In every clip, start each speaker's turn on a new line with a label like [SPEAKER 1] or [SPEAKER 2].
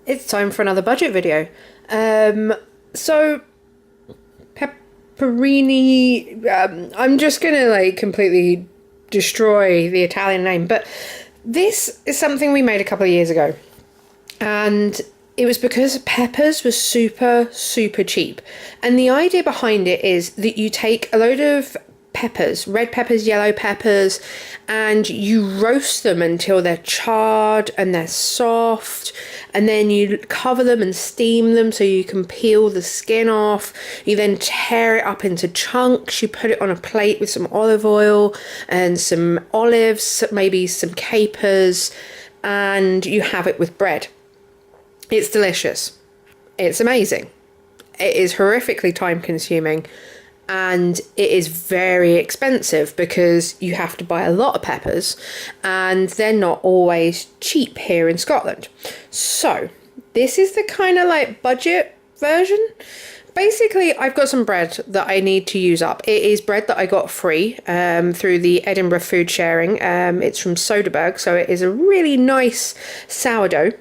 [SPEAKER 1] It's time for another budget video. So pepperini. I'm just gonna like completely destroy the Italian name, but this is something we made a couple of years ago, and it was because peppers were super cheap. And the idea behind it is that you take a load of peppers, red peppers, yellow peppers, and you roast them until they're charred and they're soft, and then you cover them and steam them so you can peel the skin off. You then tear it up into chunks, you put it on a plate with some olive oil and some olives, maybe some capers, and you have it with bread. It's delicious. It's amazing. It is horrifically time consuming, and it is very expensive because you have to buy a lot of peppers and they're not always cheap here in Scotland. So this is the kind of like budget version. Basically, I've got some bread that I need to use up. It is bread that I got free through the Edinburgh Food Sharing. It's from Soderbergh, so it is a really nice sourdough.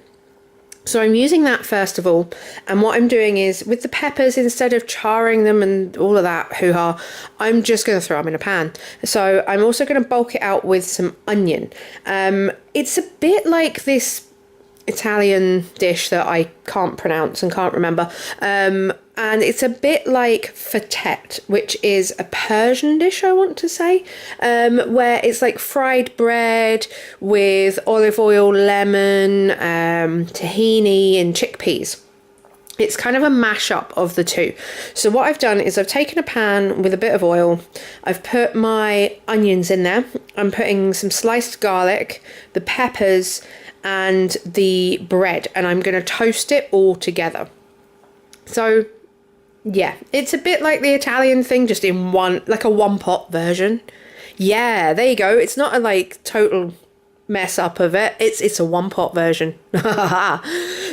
[SPEAKER 1] So I'm using that first of all, and what I'm doing is with the peppers, instead of charring them and all of that hoo-ha, I'm just going to throw them in a pan. So I'm also going to bulk it out with some onion. It's a bit like this Italian dish that I can't pronounce and can't remember. And it's a bit like fatette, which is a Persian dish, I want to say, where it's like fried bread with olive oil, lemon, tahini and chickpeas. It's kind of a mashup of the two. So what I've done is I've taken a pan with a bit of oil. I've put my onions in there. I'm putting some sliced garlic, the peppers, and the bread, and I'm going to toast it all together. So yeah, it's a bit like the Italian thing, just in one, like a one pot version. Yeah, there you go. It's not a like total mess up of it. It's a one pot version.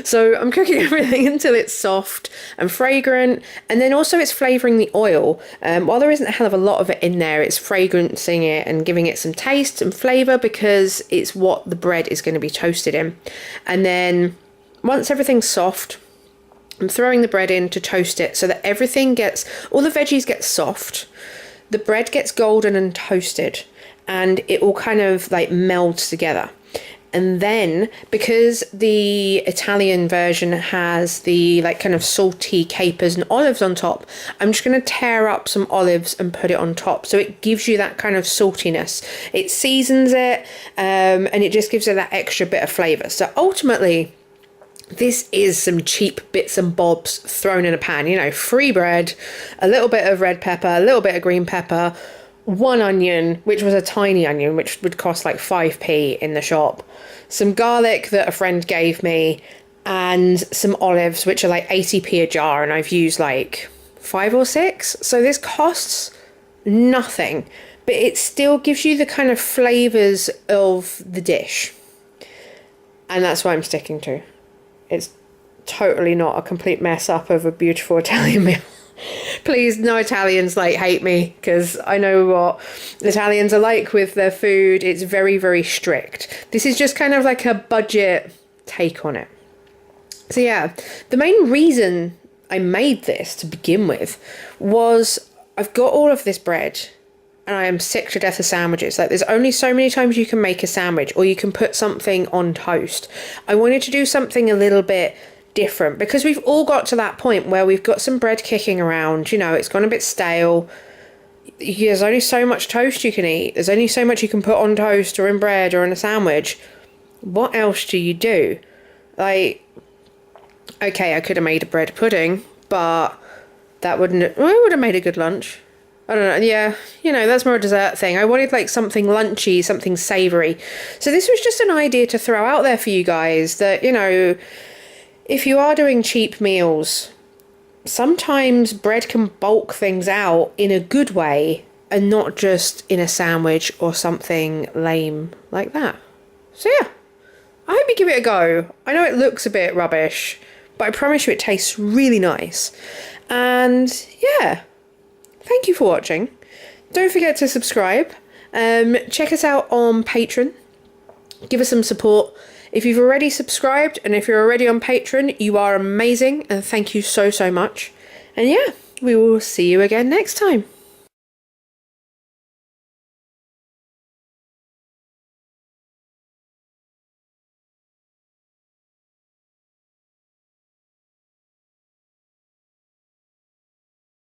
[SPEAKER 1] So I'm cooking everything until it's soft and fragrant, and then also it's flavoring the oil. While there isn't a hell of a lot of it in there, it's fragrancing it and giving it some taste and flavor because it's what the bread is going to be toasted in. And then once everything's soft, I'm throwing the bread in to toast it so that everything gets, all the veggies get soft, the bread gets golden and toasted, and it all kind of like melds together. And then because the Italian version has the like kind of salty capers and olives on top, I'm just going to tear up some olives and put it on top. So it gives you that kind of saltiness. It seasons it, and it just gives it that extra bit of flavour. So ultimately, this is some cheap bits and bobs thrown in a pan. You know, free bread, a little bit of red pepper, a little bit of green pepper, one onion, which was a tiny onion, which would cost like 5p in the shop, some garlic that a friend gave me, and some olives, which are like 80p a jar, and I've used like 5 or 6. So this costs nothing, but it still gives you the kind of flavours of the dish. And that's what I'm sticking to. It's totally not a complete mess up of a beautiful Italian meal. Please, no Italians like hate me, because I know what Italians are like with their food. It's very strict. This is just kind of like a budget take on it. So yeah, the main reason I made this to begin with was I've got all of this bread and I am sick to death of sandwiches. Like, there's only so many times you can make a sandwich or you can put something on toast. I wanted to do something a little bit different because we've all got to that point where we've got some bread kicking around. You know, it's gone a bit stale. There's only so much toast you can eat. There's only so much you can put on toast or in bread or in a sandwich. What else do you do? Like, okay, I could have made a bread pudding, but that wouldn't, well, it would have made a good lunch. I don't know, yeah, you know, that's more a dessert thing. I wanted like something lunchy, something savoury. So this was just an idea to throw out there for you guys that, you know, if you are doing cheap meals, sometimes bread can bulk things out in a good way and not just in a sandwich or something lame like that. So yeah, I hope you give it a go. I know it looks a bit rubbish, but I promise you it tastes really nice. And yeah, thank you for watching. Don't forget to subscribe. Check us out on Patreon. Give us some support. If you've already subscribed and if you're already on Patreon, you are amazing and thank you so, so much. And yeah, we will see you again next time.